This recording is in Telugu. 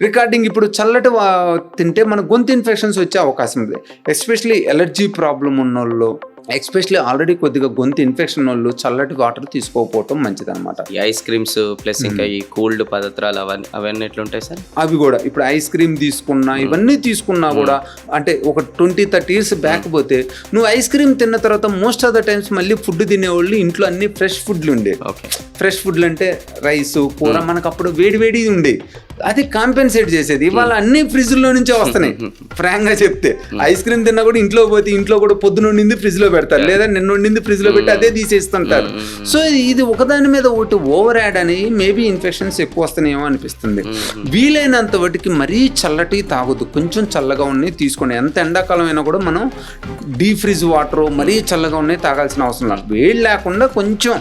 రికార్డింగ్ ఇప్పుడు చల్లటి తింటే మన గొంతు ఇన్ఫెక్షన్స్ వచ్చే అవకాశం ఉంది. ఎస్పెషలీ ఎలర్జీ ప్రాబ్లం ఉన్నోళ్ళు, ఎస్పెషలీ ఆల్రెడీ కొద్దిగా గొంతు ఇన్ఫెక్షన్ వాళ్ళు చల్లటి వాటర్ తీసుకోకపోవటం మంచిదన్నమాట. ఈ ఐస్ క్రీమ్స్ ప్లస్ ఇంకా ఈ కూల్డ్ పదార్థాలు అవన్నీ ఎట్లుంటాయి సార్? అవి కూడా ఇప్పుడు ఐస్ క్రీమ్ తీసుకున్నా ఇవన్నీ తీసుకున్నా కూడా అంటే ఒక 20-30 years బ్యాక్ పోతే నువ్వు ఐస్ క్రీమ్ తిన్న తర్వాత మోస్ట్ ఆఫ్ ద టైమ్స్ మళ్ళీ ఫుడ్ తినేవాళ్ళు ఇంట్లో అన్ని ఫ్రెష్ ఫుడ్లు ఉండే. ఫ్రెష్ ఫుడ్లు అంటే రైస్ కూర మనకు అప్పుడు వేడి ఉండే, అది కాంపెన్సేట్ చేసేది. ఇవాళ అన్ని ఫ్రిడ్జ్లో నుంచే వస్తున్నాయి. ఫ్రాంక్ గా చెప్తే ఐస్ క్రీమ్ తిన్నా కూడా ఇంట్లో పోతే ఇంట్లో కూడా పొద్దున ఉండింది ఫ్రిడ్జ్ లో పెడతారు, లేదా నిన్న ఉండింది ఫ్రిడ్జ్ లో పెట్టి అదే తీసేస్తుంటారు. సో ఇది ఒకదాని మీద ఒకటి ఓవర్ యాడ్ అని మేబీ ఇన్ఫెక్షన్స్ ఎక్కువ వస్తున్నాయేమో అనిపిస్తుంది. వీలైనంత వాటికి మరీ చల్లటి తాగొద్దు, కొంచెం చల్లగా ఉన్నాయి తీసుకోండి. ఎంత ఎండాకాలం అయినా కూడా మనం డీ ఫ్రిడ్జ్ వాటర్ మరీ చల్లగా ఉన్నాయి తాగాల్సిన అవసరం లేదు. వేడి లేకుండా కొంచెం